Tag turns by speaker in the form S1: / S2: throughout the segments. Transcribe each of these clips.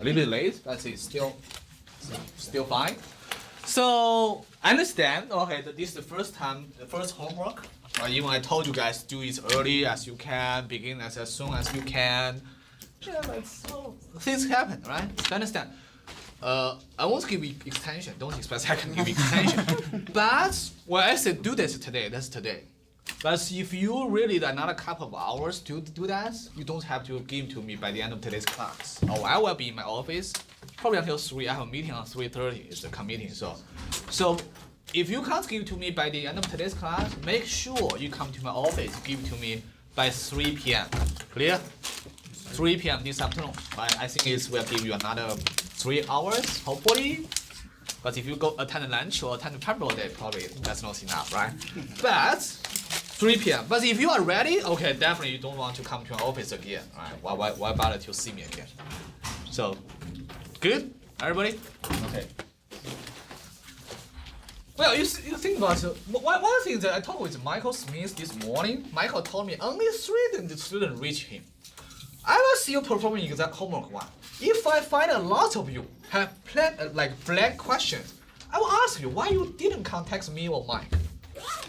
S1: little bit late, but it's still fine. So I understand. Okay, this is the first homework. Even I told you guys do it early as you can, begin as soon as you can. Yeah, things happen, right? I understand. I won't give you extension. Don't expect I can give you extension. But when I say do this today, that's today. But if you really need another couple of hours to do that, you don't have to give to me by the end of today's class. Or I will be in my office probably until 3. I have a meeting on 3:30. It's a committee. So if you can't give to me by the end of today's class, make sure you come to my office, give to me by 3 p.m. Clear? 3 p.m. this afternoon. I think it will give you another 3 hours, hopefully. But if you go attend lunch or attend payroll day, probably that's not enough, right? But 3 p.m. But if you are ready, okay, definitely you don't want to come to our office again, right? Why bother to see me again? So, good, everybody? Okay. Well, you think about one thing that I talked with Michael Smith this morning. Michael told me only 3 students reach him. I will see you performing exact homework 1. If I find a lot of you have blank questions, I will ask you why you didn't contact me or Mike.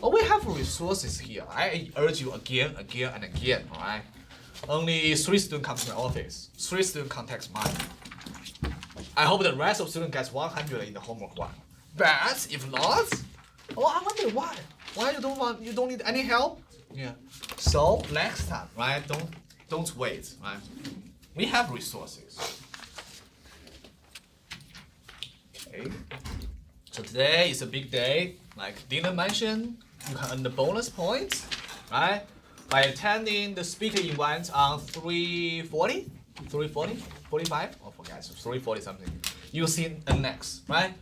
S1: Well, we have resources here. I urge you again, and again, alright? Only 3 students come to my office. 3 students contact Mike. I hope the rest of students gets 100 in the homework 1. But if not, I wonder why. Why you don't need any help? Yeah. So next time, right? Don't wait, right? We have resources. Okay. So today is a big day. Like Dina mentioned, you can earn the bonus points, right? By attending the speaker event on 3:40, 45, I forget, 3:40 something. You see next, right?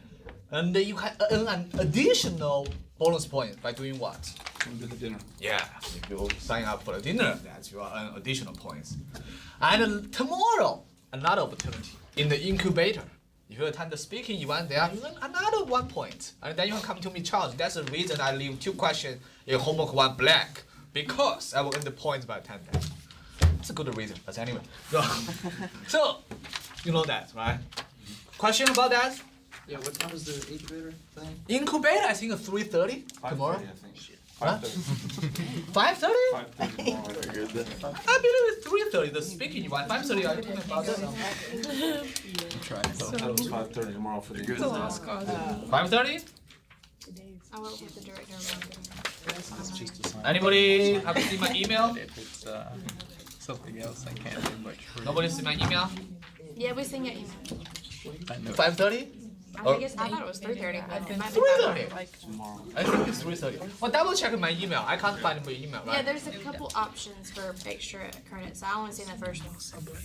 S1: And you can earn an additional bonus point by doing what?
S2: To the dinner.
S1: Yeah, if you sign up for the dinner, that you will earn additional points. And tomorrow, another opportunity in the incubator. If you attend the speaking event there, you earn another 1 point. And then you can come to me, Charles. That's the reason I leave 2 questions in homework 1 blank. Because I will earn the points by attending. It's a good reason, but anyway. So you know that, right? Question about that?
S2: Yeah, what time is the incubator thing?
S1: Incubator, I think 3:30 tomorrow.
S2: 5:30, I think.
S1: Huh?
S2: 5:30.
S1: 5:30?
S2: 5:30 tomorrow.
S1: I believe it's 3:30, the speaking event. 5:30, are you talking about that?
S2: I thought it was 5:30 tomorrow for the good.
S1: 5:30?
S3: I will with the director of
S1: Anybody have seen my email?
S4: If it's something else, I can't do much for you.
S1: Nobody seen my email?
S3: Yeah, we seen your email.
S4: I know.
S1: 5:30?
S3: I thought it was 3:30.
S1: 3:30?
S2: Tomorrow.
S1: I think it's 3:30. Well, double check my email. I can't find my email,
S3: Yeah,
S1: right?
S3: there's a couple options for extra credits. I only seen the first one.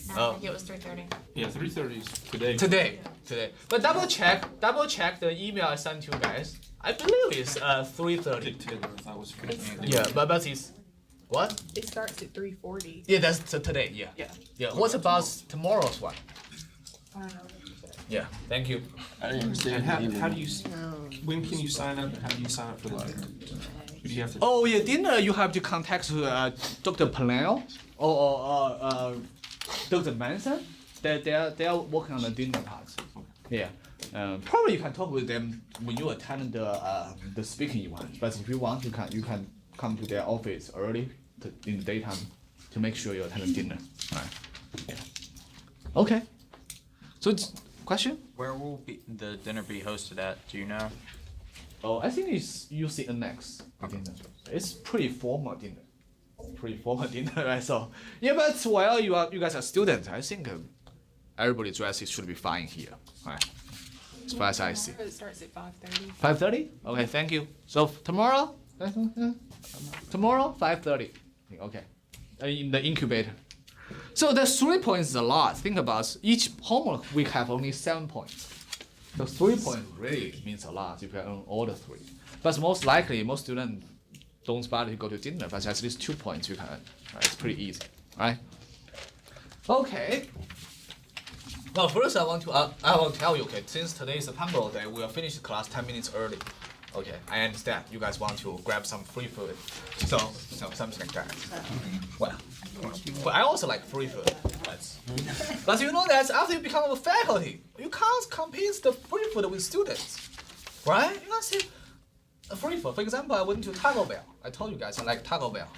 S3: And
S1: Oh.
S3: I think it was 3:30.
S2: Yeah, 3:30 is today.
S1: Today. But double check the email I sent you guys. I believe it's 3:30.
S2: Taylor, I thought was for
S1: Yeah, but it's what?
S5: It starts at 3:40.
S1: Yeah, that's today. Yeah.
S5: Yeah.
S1: Yeah. What about tomorrow's one? Yeah. Thank you.
S4: I didn't
S2: And
S4: understand.
S2: how do you, when can you sign up, and how do you sign up for the dinner? Who do you have to?
S1: Oh yeah, dinner you have to contact Dr. Planel or Dr. Manson. They are working on the dinner part. Yeah. Probably you can talk with them when you attend the speaking event. But if you want, you can come to their office early in the daytime to make sure you attend the dinner. Right. Yeah. Okay. So question?
S4: Where will the dinner be hosted at? Do you know?
S1: Oh, I think it's UCNX dinner. It's pretty formal dinner. Right? So yeah, but while you guys are students, I think everybody's dresses should be fine here. Right. As far as I see.
S5: It starts at 5:30.
S1: 5:30? Okay, thank you. So tomorrow? Tomorrow, 5:30. Okay. In the incubator. So the 3 points is a lot. Think about each homework week have only 7 points. So 3 points really means a lot. You can earn all the 3. But most likely, most students don't bother to go to dinner, but at least 2 points you can earn. Right? It's pretty easy, right? Okay. Well, first I want to tell you, okay, since today is a payroll day, we will finish the class 10 minutes early. Okay, I understand you guys want to grab some free food, so something like that. Well, but I also like free food, but that. But you know that after you become a faculty, you can't compete the free food with students, right? You can't say free food. For example, I went to Taco Bell. I told you guys I like Taco Bell.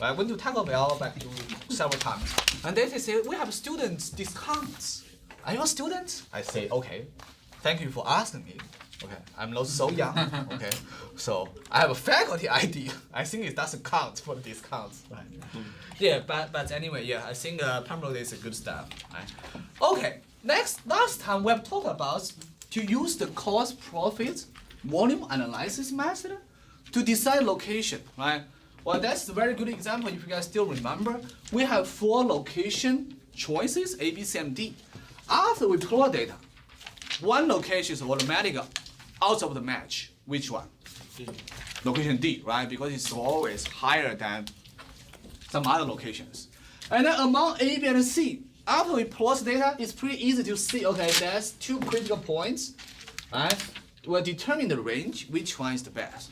S1: I went to Taco Bell back to several times, and they say we have students discounts. Are you a student? I say okay. Thank you for asking me. Okay, I'm not so young. Okay, so I have a faculty ID. I think it doesn't count for the discounts, right? Yeah, but anyway, yeah, I think Pembroke is a good stuff. Right? Okay, last time we have talked about to use the cost profit volume analysis method to decide location, right? Well, that's a very good example. If you guys still remember, we have 4 location choices, A, B, C, and D. After we plot data, one location is automatically out of the match. Which one? Location D, right? Because it's always higher than some other locations. And then among A, B, and C, after we plot data, it's pretty easy to see, okay, there's 2 critical points, right? We'll determine the range, which one is the best.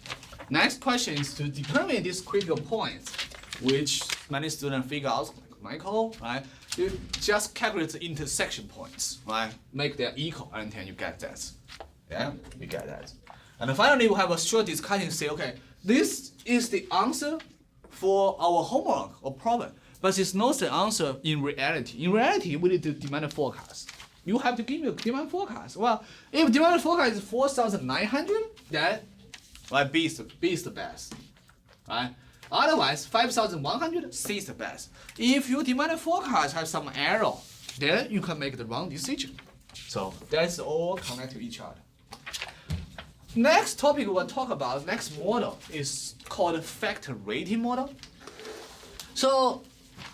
S1: Next question is to determine these critical points, which many students figure out, like Michael, right? You just calculate the intersection points, right? Make them equal, and then you get that. Yeah, you get that. And then finally, we have a short discussion. Say, okay, this is the answer for our homework or problem, but it's not the answer in reality. In reality, we need to demand a forecast. You have to give me a demand forecast. Well, if demand forecast is 4,900, then right, B is the best, right? Otherwise, 5,100, C is the best. If your demand forecast has some error, then you can make the wrong decision. So that's all connected to each other. Next topic we'll talk about, next model is called factor rating model. So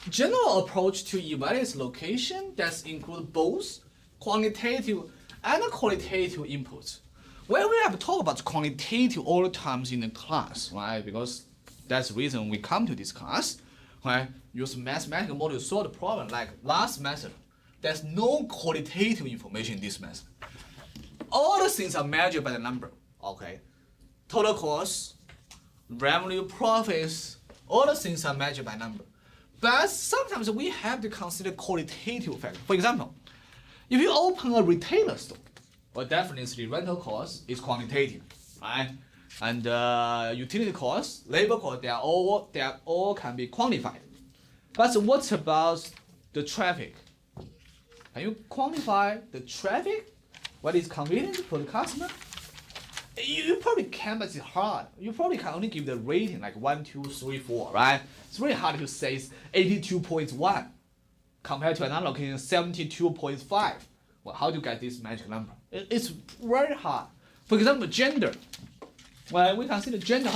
S1: general approach to evaluate location that include both quantitative and qualitative inputs. Well, we have talked about quantitative all the times in the class, right? Because that's the reason we come to this class, right? Use mathematical model to solve the problem. Like last method, there's no qualitative information in this method. All the things are measured by the number, okay? Total cost, revenue, profits, all the things are measured by number. But sometimes we have to consider qualitative factor. For example, if you open a retailer store, well, definitely rental cost is quantitative, right? And utility costs, labor costs, they are all can be quantified. But what about the traffic? Can you quantify the traffic? What is convenient for the customer? You probably can, but it's hard. You probably can only give the rating like 1, 2, 3, 4, right? It's really hard to say it's 82.1 compared to another location 72.5. Well, how do you get this magic number? It's very hard. For example, gender. Well, we consider gender.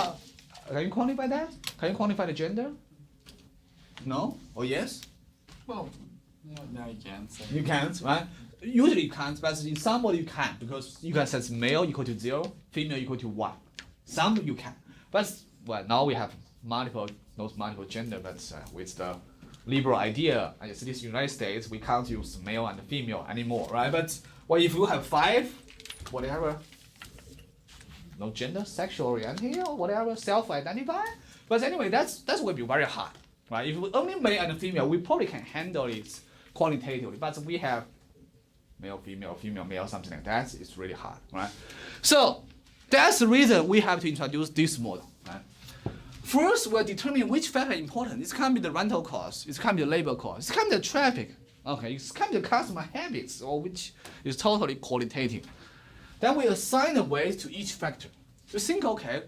S1: Can you quantify that? Can you quantify the gender? No? Or yes?
S4: Well, now you can. So.
S1: You can't, right? Usually you can't, but in some model you can, because you can set male equal to 0, female equal to 1. Some you can. But, well, now we have multiple gender, but with the liberal idea, and it's this United States, we can't use male and female anymore, right? But, well, if you have 5, whatever, no gender, sexual orientation, or whatever, self-identify. But anyway, that's will be very hard, right? If we only male and female, we probably can handle it quantitatively. But we have male, female, female, male, something like that. It's really hard, right? So that's the reason we have to introduce this model, right? First, we'll determine which factor is important. It can be the rental cost, it can be the labor cost, it can be the traffic, okay, it can be the customer habits, or which is totally qualitative. Then we assign the weight to each factor. You think, okay,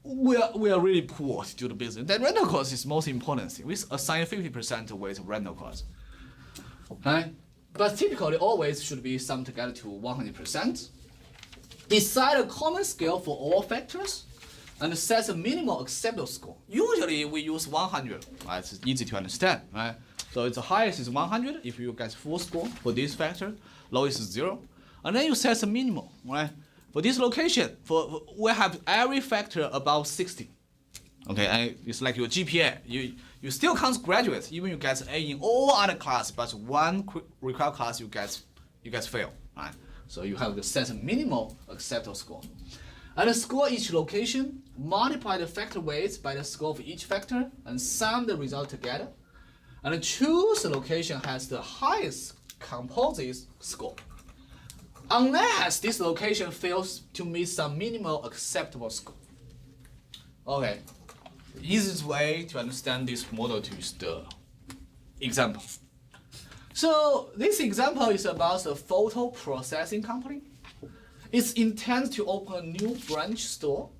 S1: we are really poor to do the business. Then rental cost is most important thing. We assign 50% weight to rental cost, right? But typically, always should be summed together to 100%. Decide a common scale for all factors, and set a minimal acceptable score. Usually, we use 100. Right? It's easy to understand, right? So the highest is 100 if you get full score for this factor. Lowest is 0. And then you set a minimum, right? For this location, we have every factor above 60. Okay, and it's like your GPA. You still can't graduate, even you get A in all other class, but one required class you get fail, right? So you have to set a minimal acceptable score. And score each location, multiply the factor weights by the score of each factor, and sum the result together. and choose the location has the highest composite score. Unless this location fails to meet some minimal acceptable score. Okay, the easiest way to understand this model is the example. So this example is about a photo processing company. It's intended to open a new branch store.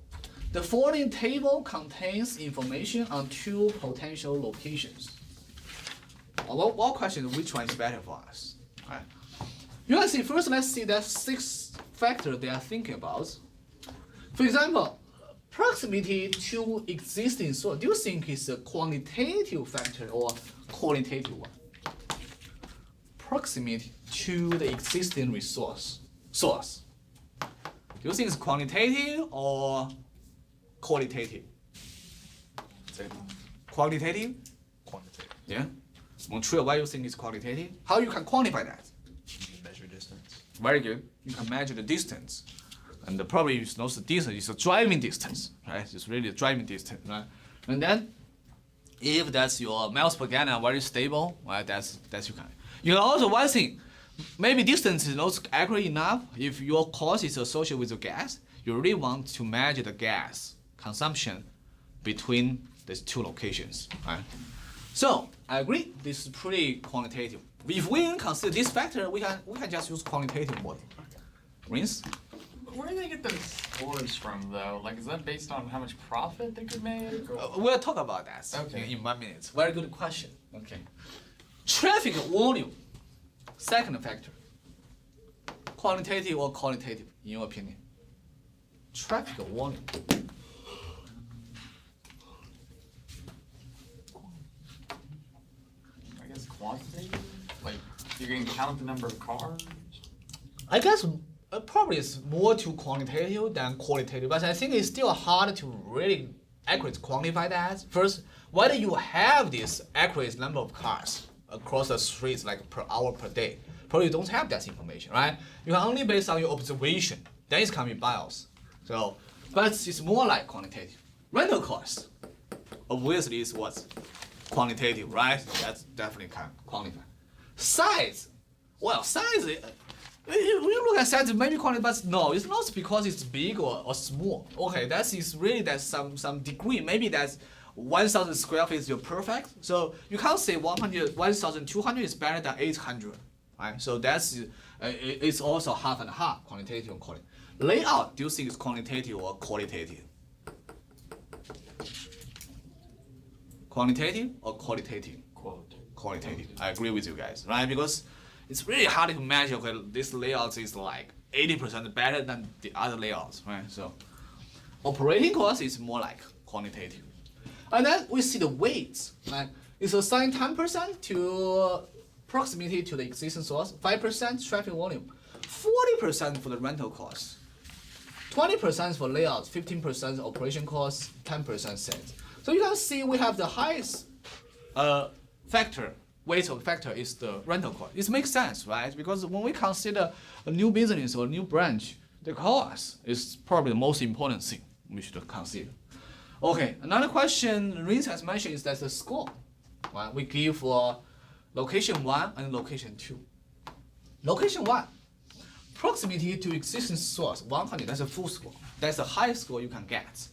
S1: The following table contains information on 2 potential locations. One question is which one is better for us? Right. You can see first. Let's see that 6 factors they are thinking about. For example, proximity to existing source. Do you think it's a quantitative factor or qualitative one? Proximity to the existing resource source. Do you think it's quantitative or qualitative? Qualitative?
S2: Quantitative.
S1: Yeah. Montreal, why you think it's qualitative? How you can quantify that?
S2: Measure distance.
S1: Very good. You can measure the distance. And the probably is not the distance, it's a driving distance, right? It's really a driving distance, right? And then, if that's your miles per gallon very stable, right? That's you can. You can also one thing, maybe distance is not accurate enough. If your cost is associated with the gas, you really want to measure the gas consumption between these 2 locations, right? So I agree. This is pretty quantitative. If we consider this factor, we can just use quantitative model. Rinse.
S4: Where do they get those scores from, though? Like, is that based on how much profit they could make? Or?
S1: We'll talk about that
S4: Okay.
S1: in 1 minute. Very good question. Okay. Traffic volume, second factor. Quantitative or qualitative, in your opinion? Traffic volume.
S4: I guess quantitative? Like, you can count the number of cars?
S1: I guess probably it's more to quantitative than qualitative, but I think it's still hard to really accurately quantify that. First, whether you have this accurate number of cars across the streets like per hour per day, probably you don't have that information, right? You can only based on your observation. Then it's coming bias. So, but it's more like quantitative. Rental cost, obviously is what's quantitative, right? That's definitely can quantify. Size, well, size. When you look at size, maybe quantitative, but no, it's not because it's big or small. Okay, that is really that's some degree. Maybe that's 1,000 square feet is your perfect. So you can't say 1,200 is better than 800, right? So that's it's also half and half, quantitative and qualitative. Layout, do you think it's quantitative or qualitative? Quantitative or qualitative? Qualitative. I agree with you guys, right? Because it's really hard to measure. Okay, this layout is like 80% better than the other layouts, right? So operating cost is more like quantitative. And then we see the weights, right? It's assigned 10% to proximity to the existing source, 5% traffic volume, 40% for the rental cost, 20% for layouts, 15% operation costs, 10% sales. So you can see we have the highest weight of factor is the rental cost. It makes sense, right? Because when we consider a new business or a new branch, the cost is probably the most important thing we should consider. Okay, another question Rins has mentioned is that the score. Right? We give for location 1 and location 2. Location 1, proximity to existing source, 100, that's a full score. That's the highest score you can get.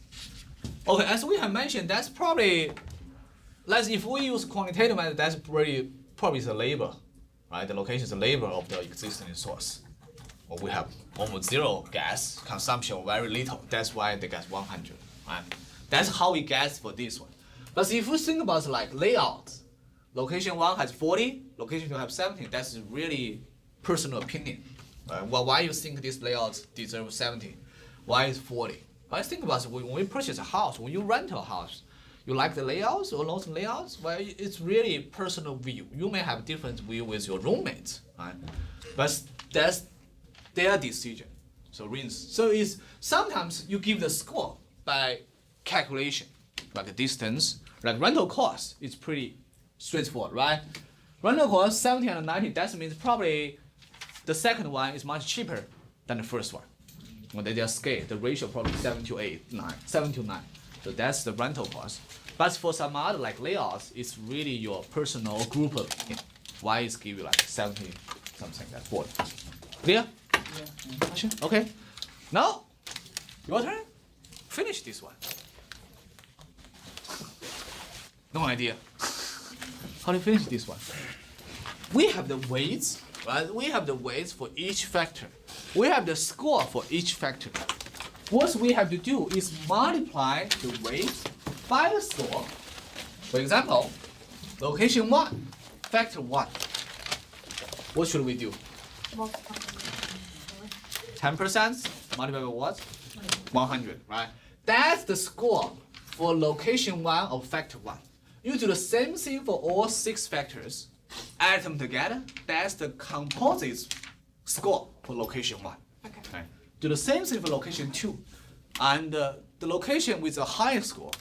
S1: Okay, as we have mentioned, that's probably, if we use quantitative method, that's probably the labor, right? The location is the labor of the existing source. Well, we have almost 0 gas consumption, or very little. That's why they get 100, right? That's how we guess for this one. But if we think about like layout, location 1 has 40, location 2 has 70. That's really personal opinion. Right? Well, why you think this layout deserves 70? Why is 40? But think about it, when we purchase a house, when you rent a house, you like the layouts or not layouts? Well, it's really personal view. You may have different view with your roommates, right? But that's their decision. So it's sometimes you give the score by calculation, like a distance, like rental cost is pretty straightforward, right? Rental cost 70 and 90, that means probably the second one is much cheaper than the first one. When they just scale, the ratio probably 7 to 9. So that's the rental cost. But for some other like layouts, it's really your personal group of why is give you like 70 something like 40. Clear? Yeah. Okay. Now, your turn. Finish this one. No idea. How do you finish this one? We have the weights, right? We have the weights for each factor. We have the score for each factor. What we have to do is multiply the weight by the score. For example, location 1, factor 1. What should we do? 10% multiplied by what? 100, right? That's the score for location 1 of factor 1. You do the same thing for all 6 factors. Add them together. That's the composite score for location 1.
S3: Okay.
S1: Okay. Do the same thing for location 2. And the location with the highest score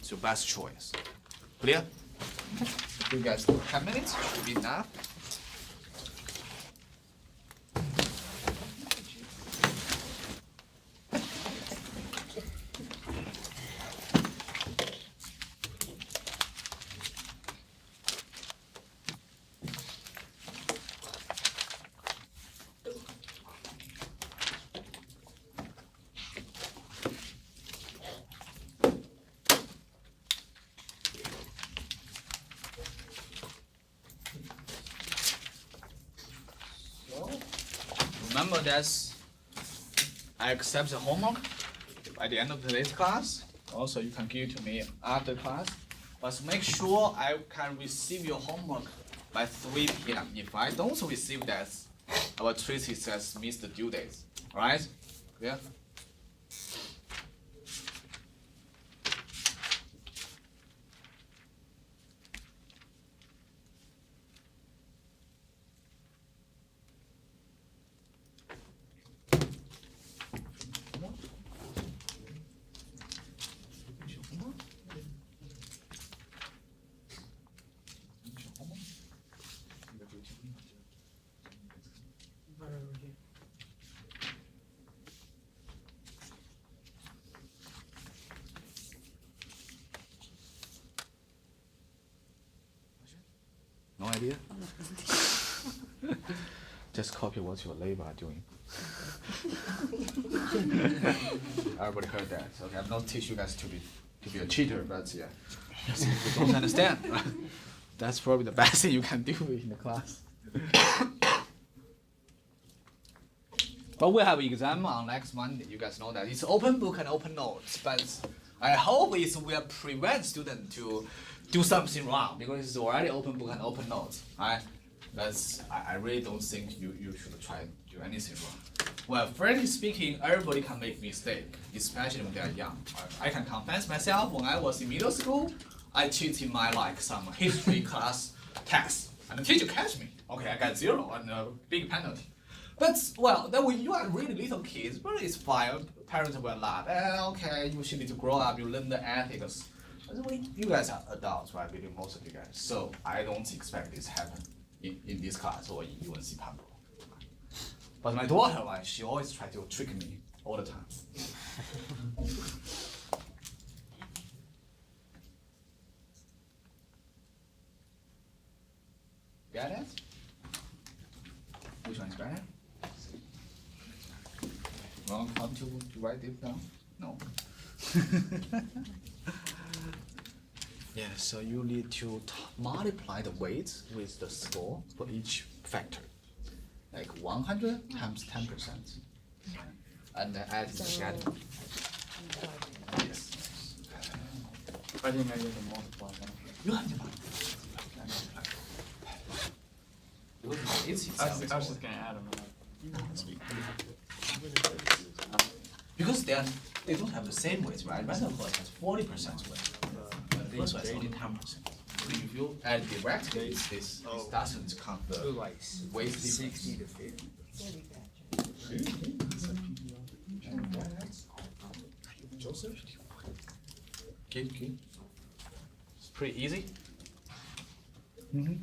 S1: is your best choice. Clear? You guys do 10 minutes. Should be enough. Remember that I accept the homework by the end of today's class. Also, you can give it to me after class. But make sure I can receive your homework by 3 p.m. If I don't receive that, I will treat it as missed the due dates. Alright? Clear? No idea? Just copy what your labor are doing. Everybody heard that. Okay, I'm not teach you guys to be a cheater, but yeah. If you don't understand, that's probably the best thing you can do in the class. But we have exam on next Monday. You guys know that it's open book and open notes. But I hope it will prevent students to do something wrong because it's already open book and open notes. Right? I really don't think you should try to do anything wrong. Well, frankly speaking, everybody can make mistake, especially when they are young. I can confess myself, when I was in middle school, I cheated my like some history class test, and the teacher catch me. Okay, I got 0 and a big penalty. But well, then when you are really little kids, but it's fine. Parents will laugh. Okay, you should need to grow up. You learn the ethics. But when you guys are adults, right? Really, most of you guys. So I don't expect this happen in this class or in UNC Pembroke. But my daughter, right? She always try to trick me all the time. Get it? Which one is better? Wrong how to write it down? No. Yeah, so you need to multiply the weights with the score for each factor. Like 100 times 10%. And then add it together. Yes.
S4: I didn't know you had to multiply them.
S1: You have to multiply. Because it's
S4: I was just gonna add them.
S1: because they don't have the same weights, right? Random course has 40% weight. The first one is only 10%. So if you add directly, this doesn't count the weight difference.
S6: 60 to 50.
S1: Joseph? Okay. It's pretty easy. Mm-hmm.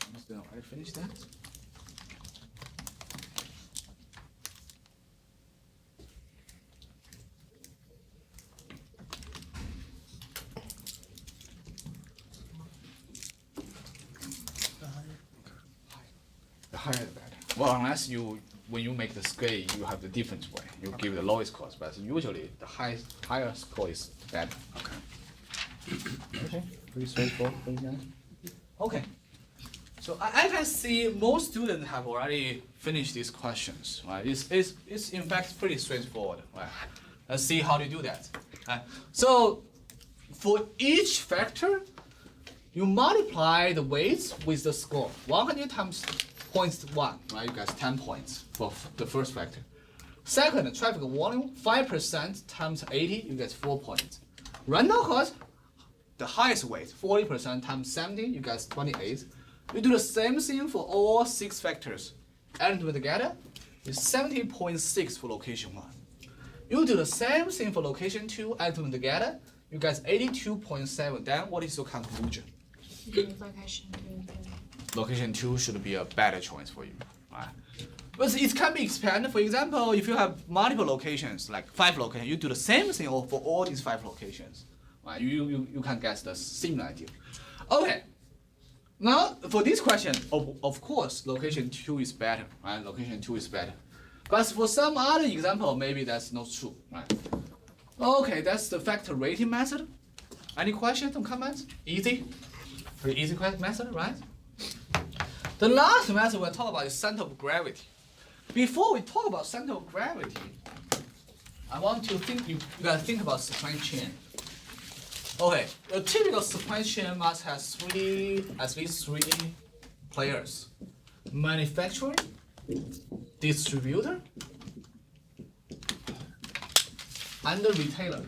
S1: Almost done. I finished that.
S2: higher the better.
S1: Well, unless when you make the scale, you have the different way. You give the lowest cost, but usually the higher score is better. Okay, pretty straightforward for you guys. Okay. So I can see most students have already finished these questions, right? It's in fact pretty straightforward, right? Let's see how to do that. Right? So for each factor, you multiply the weights with the score. 100 times 0.1, right? You get 10 points for the first factor. Second, traffic volume, 5% times 80, you get 4 points. Rental cost, the highest weight, 40% times 70, you get 28. You do the same thing for all 6 factors. Add them together, it's 70.6 for location 1. You do the same thing for location 2, add them together, you get 82.7. Then what is your conclusion?
S3: Location 2.
S1: Location 2 should be a better choice for you, right? But it can be expanded. For example, if you have multiple locations, like 5 locations, you do the same thing for all these 5 locations, right? You can get the similar idea. Okay. Now for this question, of course, location 2 is better, right? Location 2 is better. But for some other example, maybe that's not true, right? Okay, that's the factor rating method. Any questions or comments? Easy. Pretty easy method, right? The last method we'll talk about is center of gravity. Before we talk about center of gravity, I want to think you guys think about supply chain. Okay, a typical supply chain must have at least three players: manufacturer, distributor, and the retailer.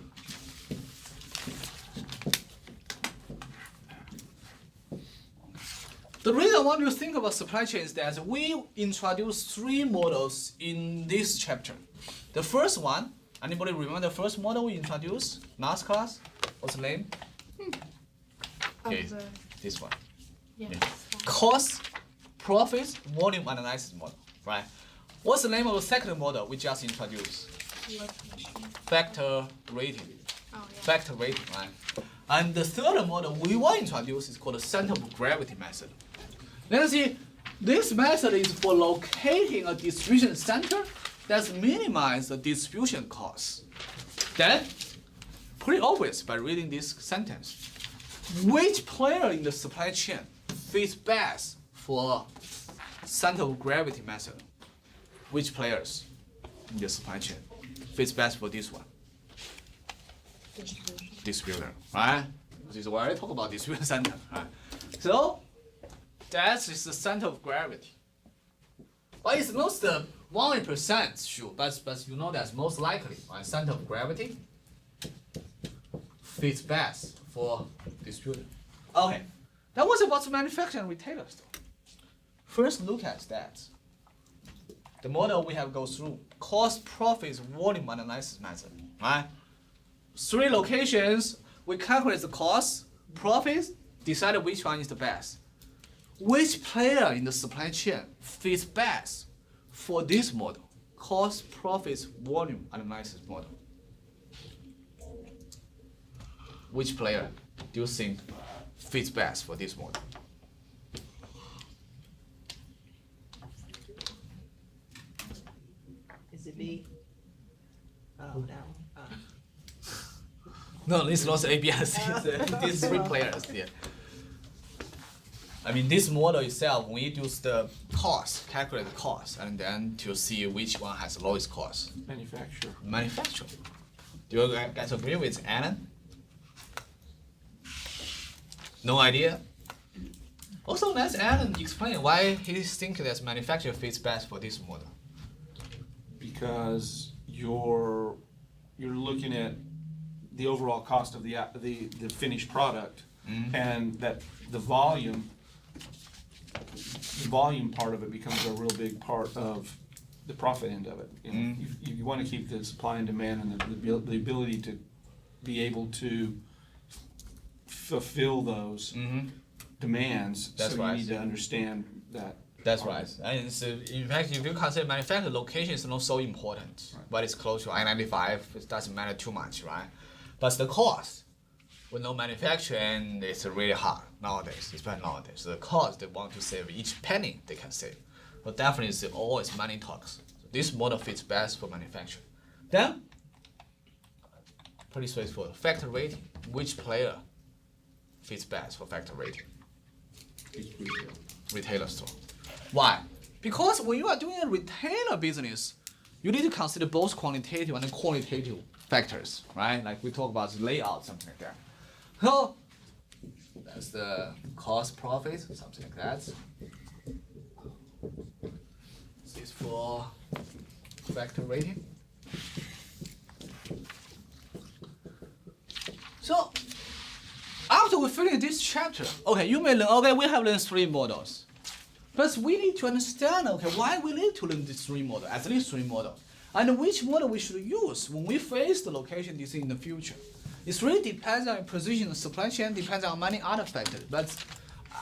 S1: The reason I want you to think about supply chain is that we introduced 3 models in this chapter. The first one, anybody remember the first model we introduced last class? What's the name? Okay, this one.
S3: Yes.
S1: Cost, profits, volume analysis model, right? What's the name of the second model we just introduced?
S3: Location.
S1: Factor rating.
S3: Oh, yeah.
S1: Factor rating, right? And the third model we will introduce is called the center of gravity method. Let's see, this method is for locating a distribution center that minimizes the distribution costs. Then, pretty obvious by reading this sentence. Which player in the supply chain fits best for center of gravity method? Which players in the supply chain fits best for this one?
S3: Distribution.
S1: Distributor, right? This is where I talk about distribution center, right? So that is the center of gravity. But it's not the 100% sure, but you know that's most likely, right? Center of gravity fits best for distributor. Okay, that was about the manufacturer and retailers though. First look at that. The model we have go through, cost, profits, volume analysis method, right? 3 locations, we calculate the cost, profits, decide which one is the best. Which player in the supply chain fits best for this model? Cost, profits, volume analysis model. Which player do you think fits best for this model?
S5: Is it B? Oh, no.
S1: No, it's not ABS. These 3 players here. I mean, this model itself, we use the cost, calculate the cost, and then to see which one has the lowest cost.
S2: Manufacturer.
S1: Manufacturer. Do you guys agree with Alan? No idea? Also, let's Alan explain why he thinks that manufacturer fits best for this model.
S2: Because you're looking at the overall cost of the finished product, and that the volume part of it becomes a real big part of the profit end of it. You know, you want to keep the supply and demand and the ability to be able to fulfill those demands.
S1: That's
S2: so
S1: right.
S2: You need to understand that.
S1: That's right. And so in fact, if you consider manufacturing, location is not so important, but it's close to I-95, it doesn't matter too much, right? But the cost, with no manufacturing, it's really hard nowadays, especially nowadays. The cost, they want to save each penny they can save. but definitely it's always money talks. So this model fits best for manufacturing. Then, pretty straightforward. Factor rating. Which player fits best for factor rating? Retailer store. Why? Because when you are doing a retailer business, you need to consider both quantitative and qualitative factors, right? Like we talk about layout, something like that. So that's the cost profit, something like that. This is for factor rating. So after we finish this chapter, okay, you may learn, okay, we have learned 3 models. But we need to understand, okay, why we need to learn these 3 models, at least 3 models, and which model we should use when we face the location design in the future. It really depends on your position, the supply chain, depends on many other factors. But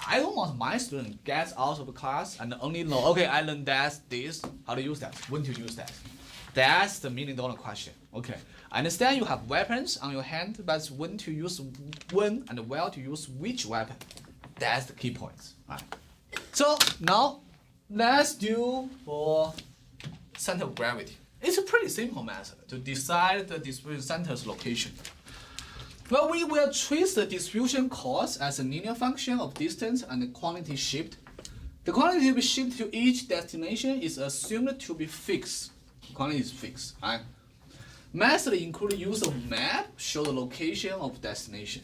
S1: I don't want my student get out of the class and only know, okay, I learned that, this, how to use that, when to use that. That's the $1 million question. Okay, I understand you have weapons on your hand, but when to use when and where to use which weapon, that's the key points. Right. So now let's do for center of gravity. It's a pretty simple method to decide the distribution center's location. Well, we will treat the distribution cost as a linear function of distance and quantity shipped. The quantity to be shipped to each destination is assumed to be fixed. Quantity is fixed, right? Method include use of map, show the location of destination.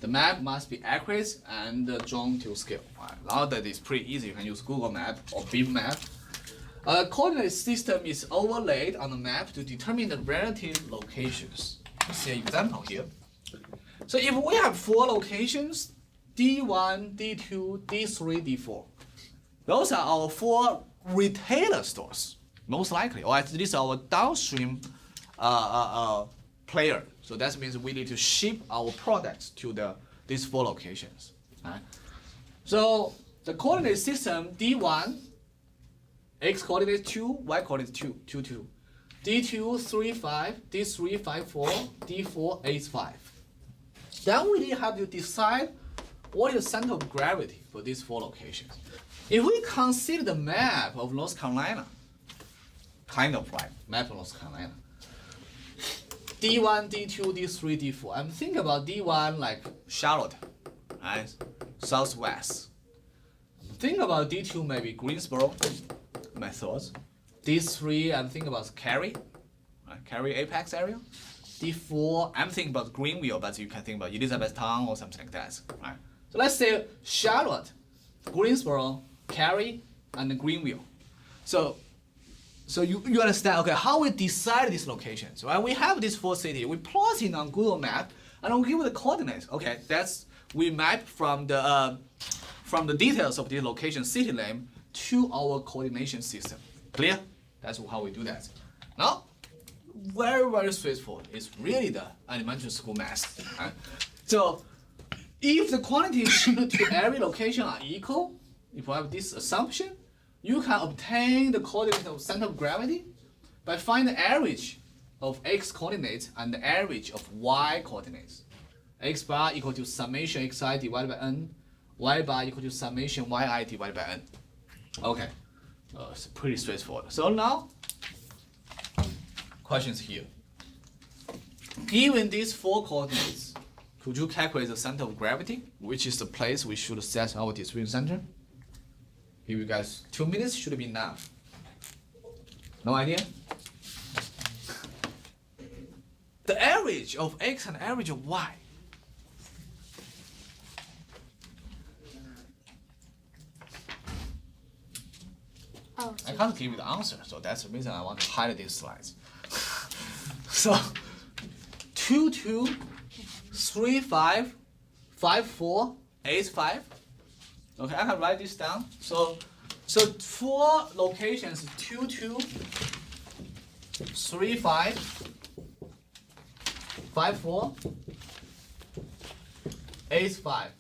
S1: The map must be accurate and drawn to scale. Right? Now that is pretty easy, you can use Google Map or Bing Map. A coordinate system is overlaid on the map to determine the relative locations. Let's see an example here. So if we have 4 locations, D1, D2, D3, D4, those are our 4 retailer stores, most likely, or at least our downstream player. So that means we need to ship our products to these 4 locations. Right? So the coordinate system D1, X coordinate 2, Y coordinate 2, 2, 2. D2, 3, 5, D3, 5, 4, D4, 8, 5. Then we have to decide what is the center of gravity for these 4 locations. If we consider the map of North Carolina, kind of right, map of North Carolina, D1, D2, D3, D4. I'm thinking about D1 like Charlotte, right? Southwest. Think about D2 maybe Greensboro, my thoughts. D3 I'm thinking about Cary, right? Cary Apex area. D4 I'm thinking about Greenville, but you can think about Elizabethtown or something like that, right? So let's say Charlotte, Greensboro, Cary, and Greenville. So you understand, okay, how we decide these locations, right? We have these 4 cities, we plot it on Google Map, and we give the coordinates. Okay, we map from the details of the location city name to our coordination system. Clear? That's how we do that. Now, very, very straightforward. It's really the elementary school math. Right? So, if the quantities shipped to every location are equal, if we have this assumption, you can obtain the coordinate of center of gravity by finding the average of x coordinates and the average of y coordinates. X bar equal to summation xi divided by n, y bar equal to summation yi divided by n. Okay, it's pretty straightforward. So now, questions here. Given these 4 coordinates, could you calculate the center of gravity, which is the place we should set our distribution center? Give you guys 2 minutes, should be enough. No idea? The average of x and average of y.
S3: Oh,
S1: I can't give you the answer, so that's the reason I want to highlight these slides. So, 2, 2, 3, 5, 5, 4, 8, 5. Okay, I can write this down. So 4 locations, 2, 2, 3, 5, 5, 4, 8, 5.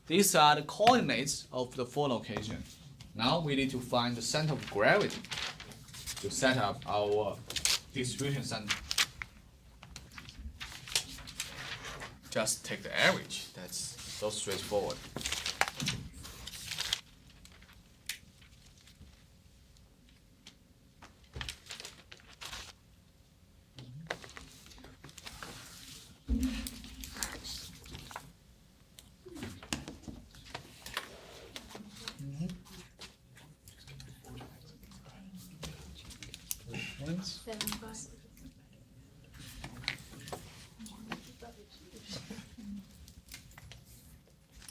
S1: These are the coordinates of the 4 locations. Now we need to find the center of gravity to set up our distribution center. Just take the average. That's so straightforward. questions?
S3: 75.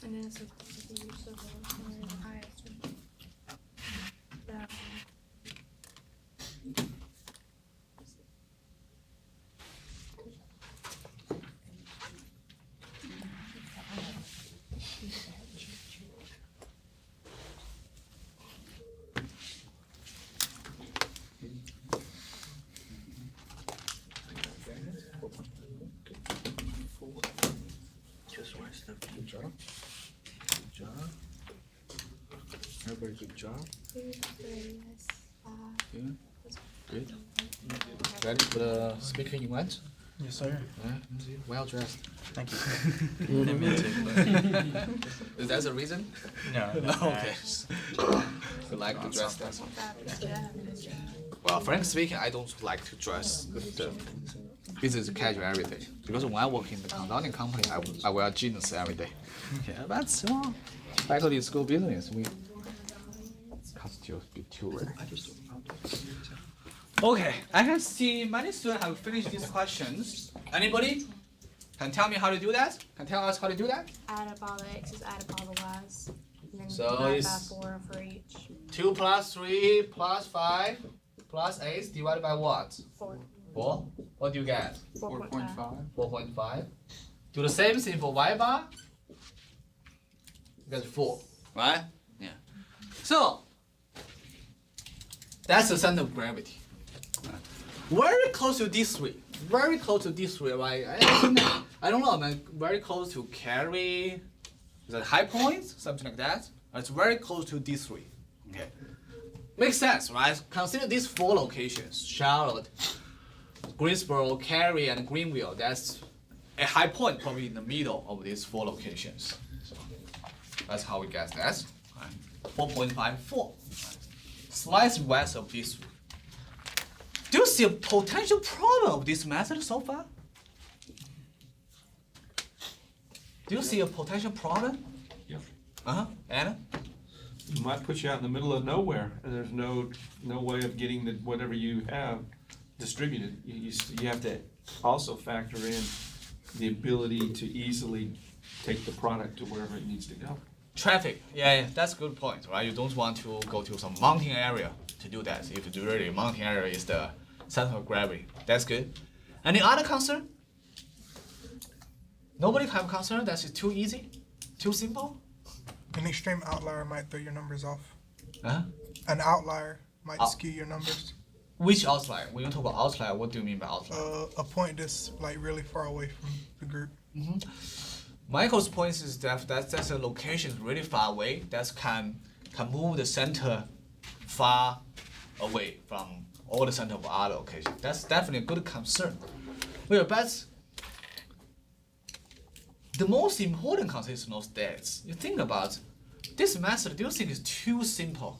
S3: And then it's supposed to be used the lowest or the highest one. That one.
S1: Good job. Good job. Very good job.
S3: 2, 3, 5.
S1: Good. Good. Ready for the speaking event?
S6: Yes, sir.
S1: Yeah, well dressed.
S6: Thank you. Didn't mean to,
S1: Is that the reason?
S6: but no.
S1: Okay. You like to dress that?
S3: 5 is good.
S1: Well, frankly speaking, I don't like to dress the business casual every day because when I work in the consulting company, I wear jeans every day. Yeah, that's faculty school business. We costumes be too rare. Okay, I can see many students have finished these questions. Anybody can tell me how to do that? Can tell us how to do that?
S3: Add up all the x's, add up all the y's. And then
S1: So
S3: divide by
S1: it's-
S3: 4 for each.
S1: 2 plus 3 plus 5 plus 8 divided by what?
S3: 4.
S1: 4? What do you get?
S3: 4.5.
S1: 4.5. Do the same thing for y bar. You get 4, right? Yeah. So that's the center of gravity. Very close to these three. Very close to these three, right? I don't know, man. Very close to carry. Is that high points? Something like that. It's very close to these three. Okay. Makes sense, right? Consider these 4 locations: Charlotte, Greensboro, Cary, and Greenville. That's a high point probably in the middle of these 4 locations. So that's how we get that. Right. 4.54. Slice west of these 3. Do you see a potential problem of this method so far? Do you see a potential problem?
S2: Yep.
S1: Anna?
S2: It might put you out in the middle of nowhere, and there's no way of getting whatever you have distributed. You have to also factor in the ability to easily take the product to wherever it needs to go.
S1: Traffic, yeah, that's a good point, right? You don't want to go to some mountain area to do that. If the really mountain area is the center of gravity, that's good. Any other concern? Nobody have concern? That's too easy, too simple.
S7: An extreme outlier might throw your numbers off.
S1: Uh-huh.
S7: An outlier might
S1: Oh.
S7: skew your numbers.
S1: Which outlier? When you talk about outlier, what do you mean by outlier?
S7: A point that's like really far away from the group.
S1: Michael's point is that's a location really far away that can move the center far away from all the center of other locations. That's definitely a good concern. Well, but the most important concern is not that. You think about this method. Do you think it's too simple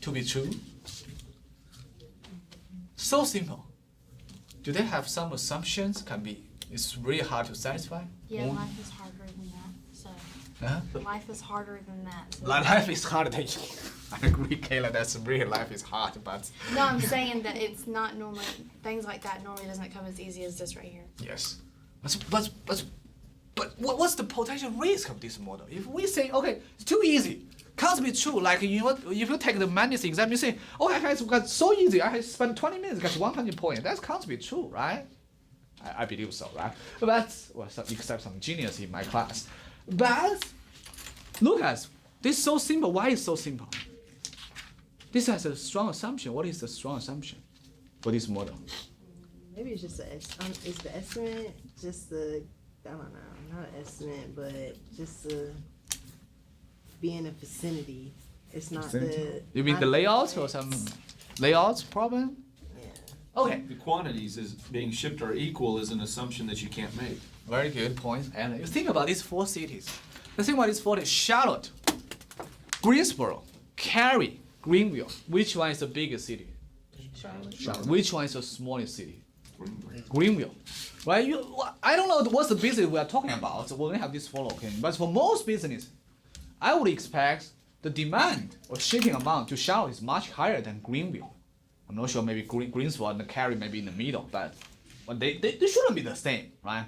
S1: to be true? So simple. Do they have some assumptions? It's really hard to satisfy.
S3: Yeah, life is harder than that. So
S1: Uh-huh.
S3: life is harder than that. So.
S1: Life is hard. I agree, Kayla. That's really life is hard, but
S3: No, I'm saying that it's not normally things like that normally doesn't come as easy as this right here.
S1: yes. But what's the potential risk of this model? If we say, okay, it's too easy, can't be true. Like if you take the madness exam, you say, oh, I got so easy. I spent 20 minutes, got 100 points. That can't be true, right? I believe so, right? But well, except some genius in my class. But look at this. Is so simple. Why is it so simple? This has a strong assumption. What is the strong assumption for this model?
S5: Maybe it's just it's the estimate, just the, I don't know, not an estimate, but just the be in a vicinity. It's not the.
S1: You mean the layout or some layout problem?
S5: Yeah.
S1: Okay.
S2: The quantities is being shipped are equal is an assumption that you can't make.
S1: Very good point. And you think about these 4 cities. The thing about these 4 is Charlotte, Greensboro, Cary, Greenville. Which one is the biggest city? Charlotte. Which one is the smallest city? Greenville. Right? I don't know what's the business we are talking about when we have this 4 locations. But for most business, I would expect the demand or shipping amount to Charlotte is much higher than Greenville. I'm not sure, maybe Greensboro and the Cary maybe in the middle, but they shouldn't be the same, right?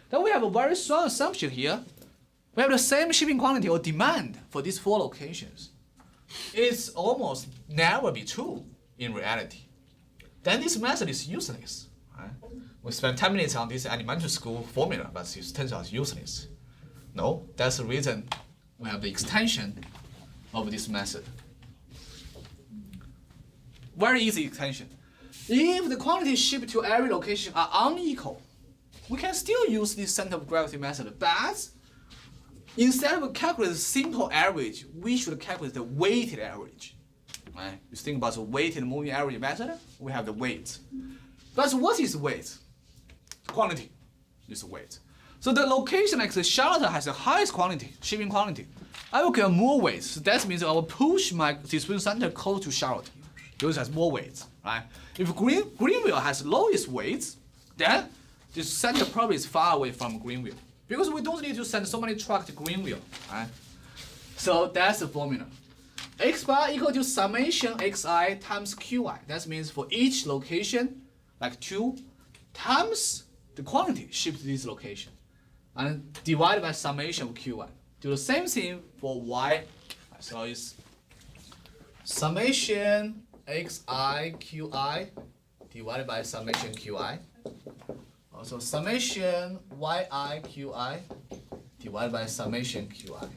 S1: Then we have a very strong assumption here. We have the same shipping quantity or demand for these 4 locations. It's almost never be true in reality. Then this method is useless, right? We spent 10 minutes on this elementary school formula, but it turns out useless. No, that's the reason we have the extension of this method. Very easy extension. If the quantities shipped to every location are unequal, we can still use this center of gravity method, but instead of calculating the simple average, we should calculate the weighted average. Right? You think about the weighted moving average method, we have the weight. But what is weight? Quantity is weight. So the location like the Charlotte has the highest quantity, shipping quantity. I will get more weights. So that means I will push my distribution center close to Charlotte. Those has more weights, right? If Greenville has lowest weights, then the center probably is far away from Greenville. Because we don't need to send so many trucks to Greenville, right? So that's the formula. X bar equal to summation xi times qi. That means for each location, like 2 times the quantity shipped to this location, and divided by summation of qi. Do the same thing for y. So it's summation xi qi divided by summation qi. Also summation yi qi divided by summation qi.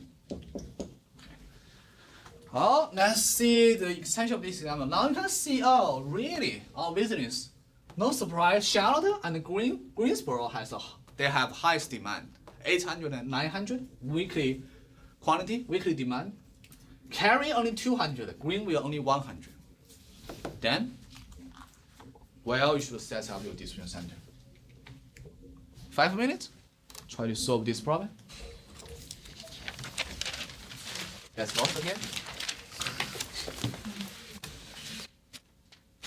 S1: Oh, let's see the extension of this example. Now you can see, oh, really, our business. No surprise, Charlotte and Greensboro they have highest demand, 800 and 900 weekly quantity, weekly demand. Cary only 200, Greenville only 100. Then, well, you should set up your distribution center. 5 minutes, try to solve this problem. Let's lost again.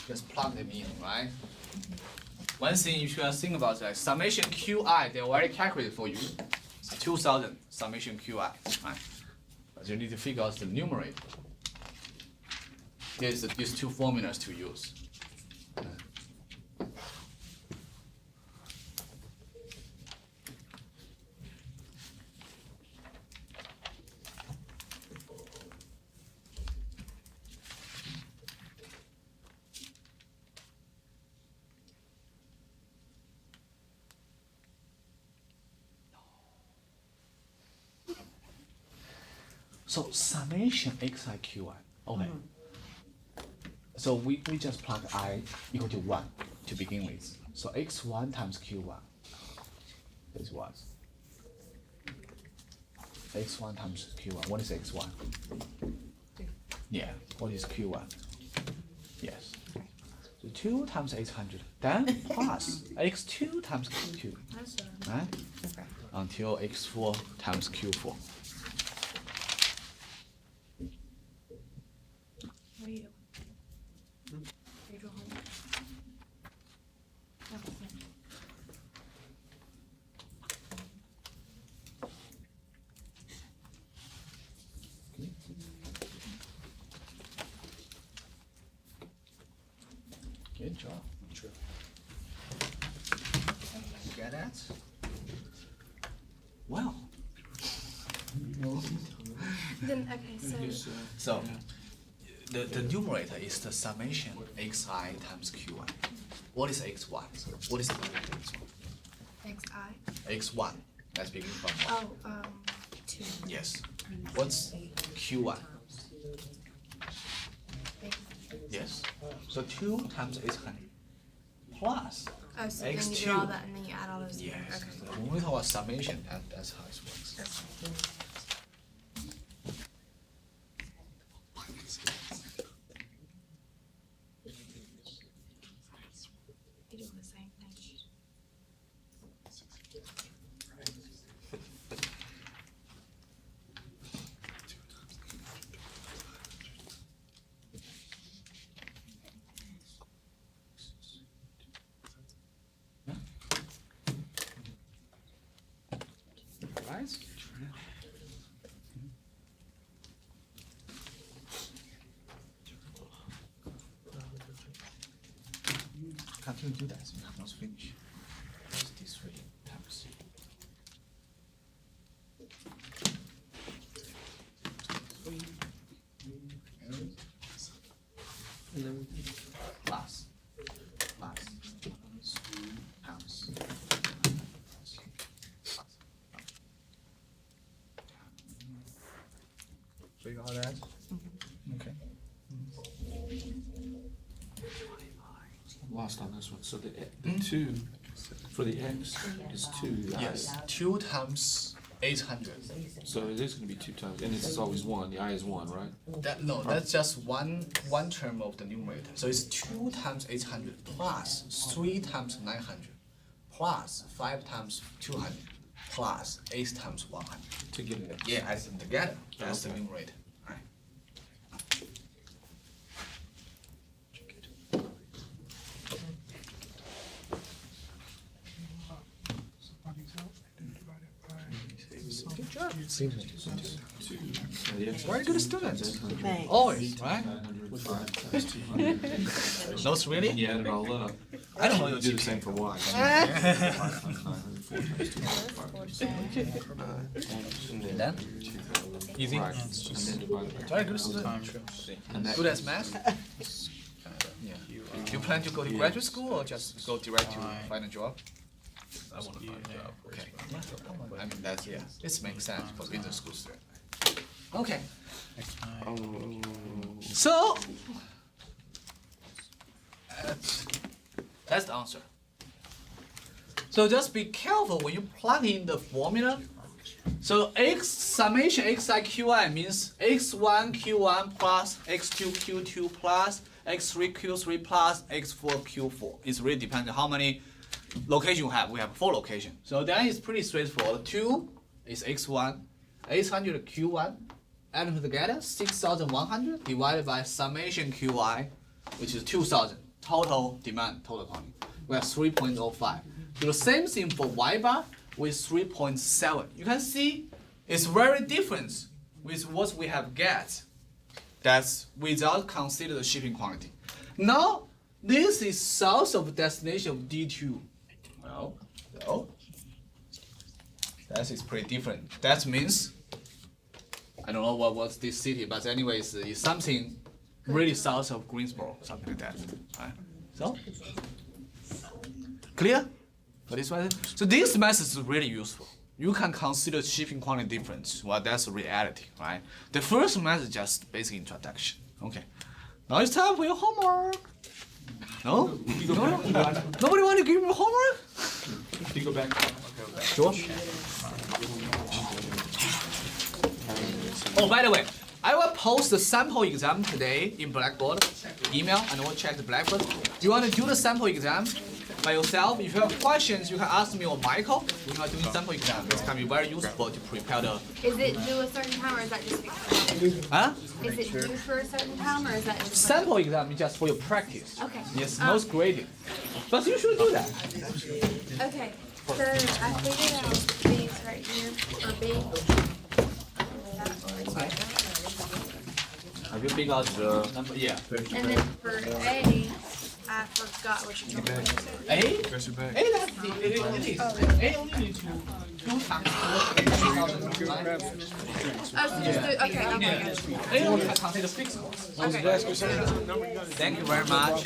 S1: Just plug them in, right? One thing you should think about is that summation qi, they already calculated for you. It's 2000 summation qi, right? But you need to figure out the numerator. There's these 2 formulas to use. So summation xi qi. Okay. So we just plug I equal to 1 to begin with. So x1 times q1 is what? x1 times q1. What is x1? Yeah. What is q1? Yes. So 2 times 800. Then plus x2 times q2. Right? Until x4 times q4.
S3: What are you doing? Are you doing homework?
S1: Good job. True. You get that? Well.
S3: Then okay, so
S1: So the numerator is the summation xi times qi. What is x1? What is the value of
S3: xi.
S1: x1? Let's begin from 1.
S3: Oh, 2.
S1: Yes. What's q1? Yes. So 2 times 800 plus
S3: Oh, so then you
S1: x2.
S3: do all that and then you add all those together.
S1: Yes.
S3: Okay.
S1: So when we talk about summation, that's how it works.
S3: You're doing the same thing.
S1: Right? actually do that. You have not finished. Just these 3 times. Plus. Times. Figure all that? Okay.
S2: Lost on this one, so the 2, for the X is 2. the I.
S1: Yes, 2 times 800.
S2: So it is gonna be 2 times, and it's always 1, the I is 1, right?
S1: No, that's just one term of the numerator. So it's 2 times 800 plus 3 times 900 plus 5 times 200 plus 8 times 100.
S2: To get it.
S1: Yeah, add them together. That's the
S2: Okay.
S1: numerator. Right.
S7: Somebody's out, and then divide it by
S1: Good job.
S2: The X
S1: Very good student.
S5: Thanks.
S1: Always, right?
S2: 900, 5 times 200.
S1: Notes really?
S2: And you add it all up.
S1: I don't know your
S2: You do the
S1: GPA.
S2: same for Y. 5 times 900, 4 times 200, 5 times 200.
S1: Then? Easy.
S2: Right, and then divide it by
S1: Very good student.
S2: And that-
S1: Good at math? Yeah. Do you plan to go to graduate school or just go direct to find a job?
S6: I want to find a job.
S1: Okay. I mean, that's, yeah, this makes sense for business school student. Okay. So, that's the answer. So just be careful when you plug in the formula. So x summation xi qi means x1 q1 plus x2 q2 plus x3 q3 plus x4 q4. It really depends on how many locations you have. We have 4 locations. So then it's pretty straightforward. 2 is x1, 800 q1, add them together, 6,100 divided by summation qi, which is 2,000. Total demand, total quantity. We have 3.05. Do the same thing for y bar with 3.7. You can see it's very different with what we have get. That's without consider the shipping quantity. Now, this is south of destination of D2. No. That is pretty different. That means, I don't know what's this city, but anyways, it's something really south of Greensboro, something like that. Right? So, clear? For this one? So this method is really useful. You can consider shipping quantity difference. Well, that's a reality, right? The first method is just basic introduction. Okay. Now it's time for your homework. No? Nobody want to give me homework?
S2: Can you go back?
S1: Sure. Oh, by the way, I will post the sample exam today in Blackboard. Email and we'll check the Blackboard. You want to do the sample exam by yourself? If you have questions, you can ask me or Michael. We are doing sample exam. This can be very useful to prepare the.
S3: Is it due a certain time or is that just fixed?
S1: Huh?
S3: Is it due for a certain time or is that just?
S1: Sample exam is just for your practice.
S3: Okay.
S1: Yes, most grading. But you should do that.
S3: Okay, so I figured out these right here for B.
S1: Have you figured out the number? Yeah.
S3: And then for A, I forgot what you told me.
S1: A? A, that's the, it is. A only needs to 2 times 4, 8,000, right?
S3: Oh, so just do, okay, okay.
S1: A only can consider fixed cost.
S3: Okay.
S1: Thank you very much.